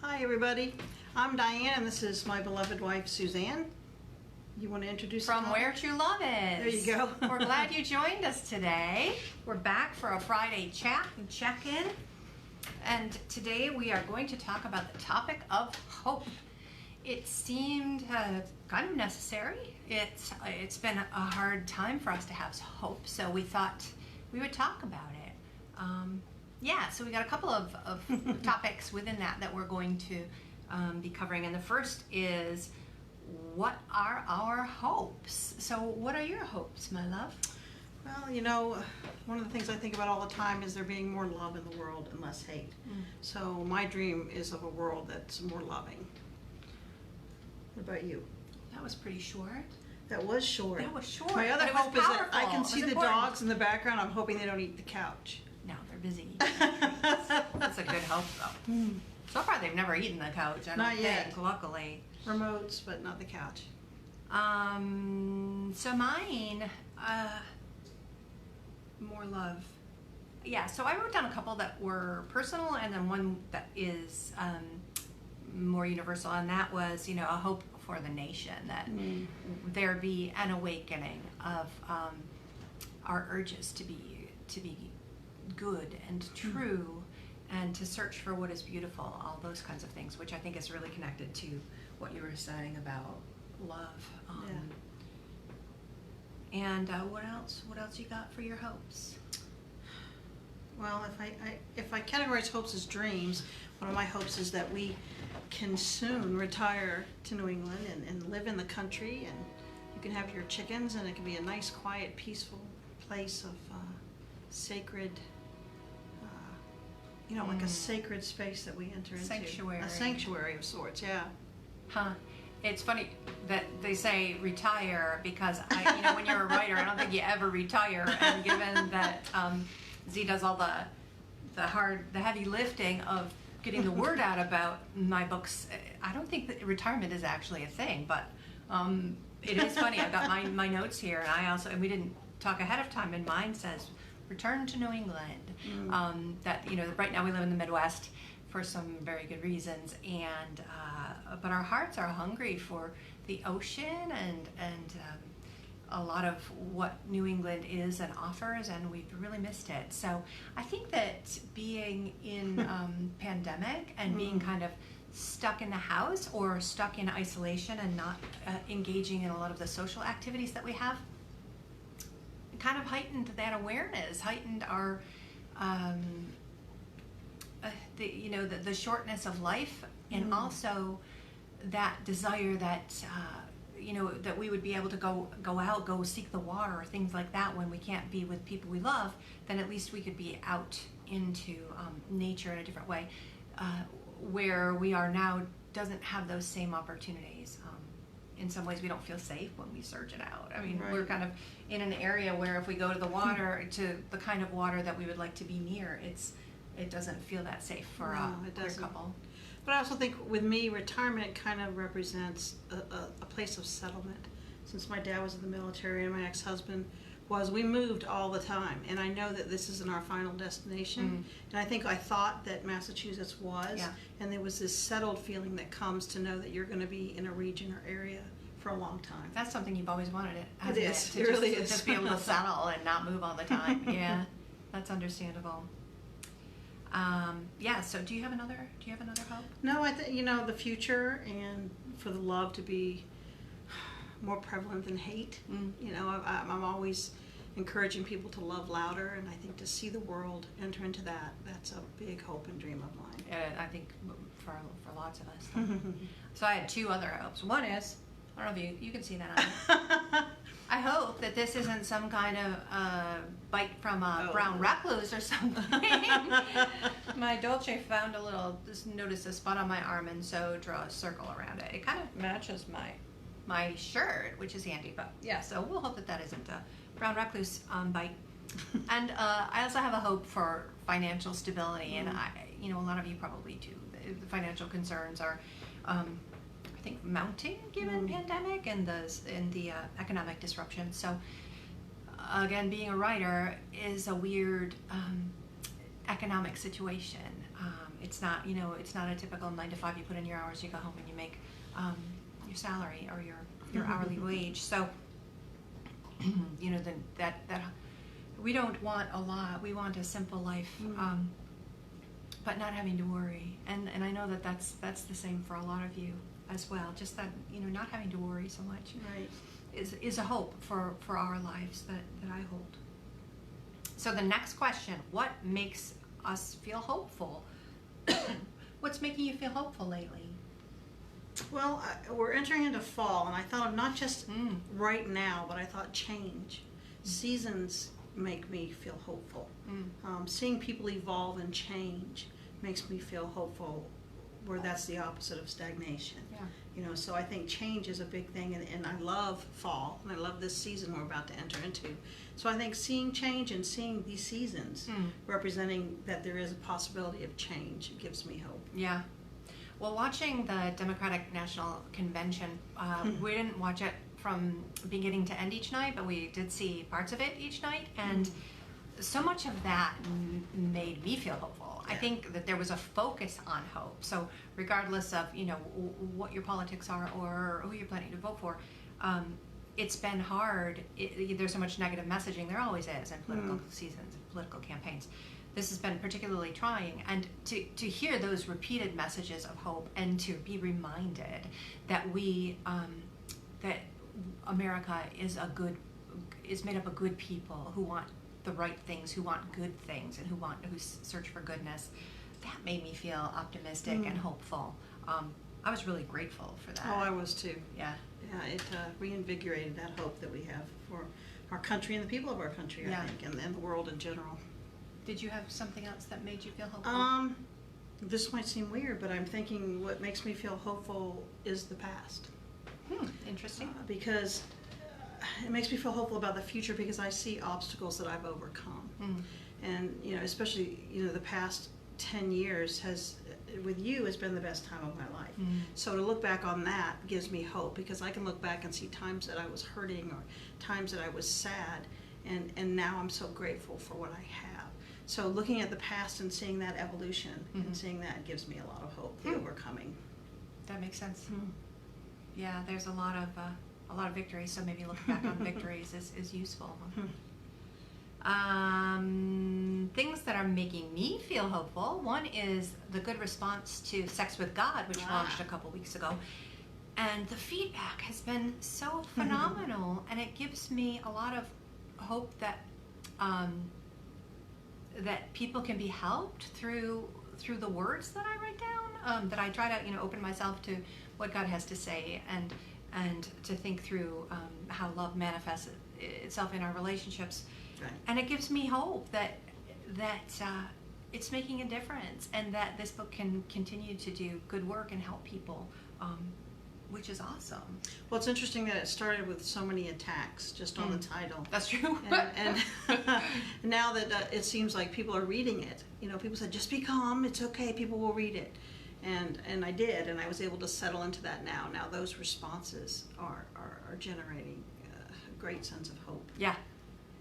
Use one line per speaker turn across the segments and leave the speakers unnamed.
Hi everybody, I'm Diane and this is my beloved wife Suzanne. You want to introduce
From Where True Love Is.
There you go.
We're glad you joined us today. We're back for a Friday chat and check-in. And today we are going to talk about the topic of hope. It seemed kind of necessary. It's been a hard time for us to have hope, so we thought we would talk about it. So we got a couple of topics within that we're going to be covering. And the first is, what are our hopes? So what are your hopes, my love?
Well, one of the things I think about all the time is there being more love in the world and less hate. So my dream is of a world that's more loving. What about you?
That was pretty short.
That was short.
That was short.
My other
but it was
hope is that I
powerful.
can see the
important.
dogs in the background. I'm hoping they don't eat the couch.
No, they're busy. That's a good hope, though. So far, they've never eaten the couch. I don't
Not yet.
think, luckily.
Remotes, but not the couch.
So mine, more love. Yeah, so I wrote down a couple that were personal and then one that is more universal, and that was, a hope for the nation, that there be an awakening of our urges to be good and true and to search for what is beautiful, all those kinds of things, which I think is really connected to what you were saying about love. And what else you got for your hopes?
Well, if I categorize hopes as dreams, one of my hopes is that we can soon retire to New England and live in the country, and you can have your chickens, and it can be a nice, quiet, peaceful place of sacred, like a sacred space that we enter into.
Sanctuary.
A sanctuary of sorts, yeah.
Huh. It's funny that they say retire, because when you're a writer, I don't think you ever retire. And given that Z does all the heavy lifting of getting the word out about my books, I don't think that retirement is actually a thing. But it is funny. I've got my notes here, and we didn't talk ahead of time, and mine says return to New England. That right now we live in the Midwest for some very good reasons, and but our hearts are hungry for the ocean and a lot of what New England is and offers, and we've really missed it. So I think that being in pandemic and being kind of stuck in the house or stuck in isolation and not engaging in a lot of the social activities that we have kind of heightened that awareness, heightened our the shortness of life, and also that desire that that we would be able to go out, go seek the water or things like that when we can't be with people we love. Then at least we could be out into nature in a different way. Where we are now doesn't have those same opportunities. In some ways, we don't feel safe when we search it out. I mean, we're kind of in an area where if we go to the water, to the kind of water that we would like to be near, it doesn't feel that safe for a couple.
But I also think with me, retirement kind of represents a place of settlement. Since my dad was in the military and my ex-husband was, we moved all the time. And I know that this isn't our final destination. And I thought that Massachusetts was.
Yeah.
And there was this settled feeling that comes to know that you're going to be in a region or area for a long time.
That's something you've always wanted.
It is. It really is.
Just be able to settle and not move all the time. Yeah, that's understandable. So do you have another hope?
No, I think, the future, and for the love to be more prevalent than hate. I'm always encouraging people to love louder, and I think to see the world enter into that's a big hope and dream of mine.
I think for lots of us. So I had two other hopes. One is, I don't know if you can see that on I hope that this isn't some kind of bite from a brown recluse or something. My Dolce found noticed a spot on my arm, and so draw a circle around it. It kind of matches my shirt, which is handy. But yeah, so we'll hope that isn't a brown recluse bite. And I also have a hope for financial stability, and a lot of you probably do. The financial concerns are I think mounting given pandemic and the economic disruption. So again, being a writer is a weird economic situation. It's not, it's not a typical 9 to 5. You put in your hours, you go home and you make your salary or your hourly wage. So, then that we don't want a lot. We want a simple life, but not having to worry. And I know that's the same for a lot of you as well. Just that, not having to worry so much
Right.
is a hope for our lives that I hold. So the next question, what makes us feel hopeful? What's making you feel hopeful lately?
Well, we're entering into fall, and I thought of not just right now, but I thought change. Seasons make me feel hopeful. Seeing people evolve and change makes me feel hopeful, where that's the opposite of stagnation.
Yeah.
So I think change is a big thing, and I love fall, and I love this season we're about to enter into. So I think seeing change and seeing these seasons representing that there is a possibility of change gives me hope.
Yeah. Well, watching the Democratic National Convention, we didn't watch it from beginning to end each night, but we did see parts of it each night, and so much of that made me feel hopeful. I think that there was a focus on hope. So regardless of what your politics are or who you're planning to vote for, it's been hard. There's so much negative messaging. There always is in political seasons, political campaigns. This has been particularly trying, and to hear those repeated messages of hope and to be reminded that that America is made up of good people who want the right things, who want good things, and who search for goodness. That made me feel optimistic and hopeful. I was really grateful for that.
Oh, I was too.
Yeah.
Yeah, it reinvigorated that hope that we have for our country and the people of our country, I think, and the world in general.
Did you have something else that made you feel hopeful?
This might seem weird, but I'm thinking what makes me feel hopeful is the past.
Interesting.
Because it makes me feel hopeful about the future, because I see obstacles that I've overcome. And, especially, the past 10 years has been the best time of my life. So to look back on that gives me hope, because I can look back and see times that I was hurting or times that I was sad, and now I'm so grateful for what I have. So looking at the past and seeing that evolution and seeing that gives me a lot of hope, the overcoming.
That makes sense. Yeah, there's a lot of victories, so maybe looking back on victories is useful. Things that are making me feel hopeful. One is the good response to Sex with God, which launched a couple weeks ago. And the feedback has been so phenomenal, and it gives me a lot of hope that that people can be helped through the words that I write down. That I try to open myself to what God has to say, and to think through how love manifests itself in our relationships.
Right.
And it gives me hope that it's making a difference, and that this book can continue to do good work and help people, which is awesome.
Well, it's interesting that it started with so many attacks just on the title.
That's true.
And now that it seems like people are reading it, people said, just be calm, it's okay, people will read it. And I did, and I was able to settle into that now. Now those responses are generating a great sense of hope.
Yeah.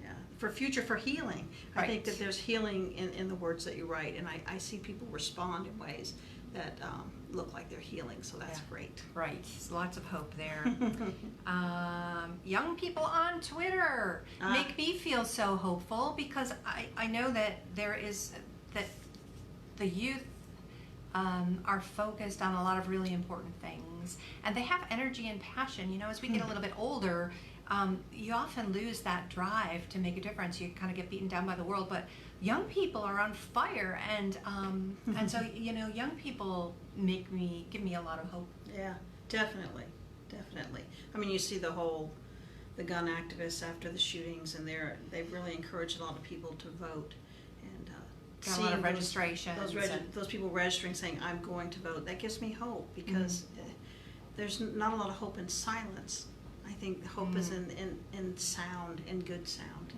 Yeah. For healing.
Right.
I think that there's healing in the words that you write, and I see people respond in ways that look like they're healing, so that's great.
Right. There's lots of hope there. Young people on Twitter make me feel so hopeful, because I know that that the youth are focused on a lot of really important things, and they have energy and passion. As we get a little bit older, you often lose that drive to make a difference. You kind of get beaten down by the world, but young people are on fire, and so young people give me a lot of hope.
Yeah, definitely. I mean, you see the gun activists after the shootings, and they've really encouraged a lot of people to vote, and
Got a lot of registrations.
Those people registering, saying, I'm going to vote, that gives me hope, because there's not a lot of hope in silence. I think hope is in sound, in good sound,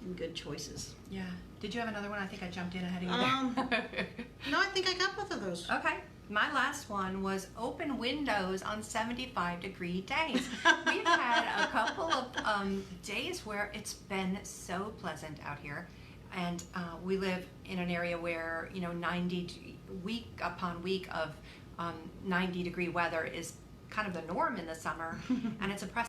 in good choices.
Yeah. Did you have another one? I think I jumped in ahead of you there.
No, I think I got both of those.
Okay. My last one was open windows on 75-degree days. We've had a couple of days where it's been so pleasant out here. and we live in an area where, you know, week upon week of 90-degree weather is kind of the norm in the summer, and it's oppressive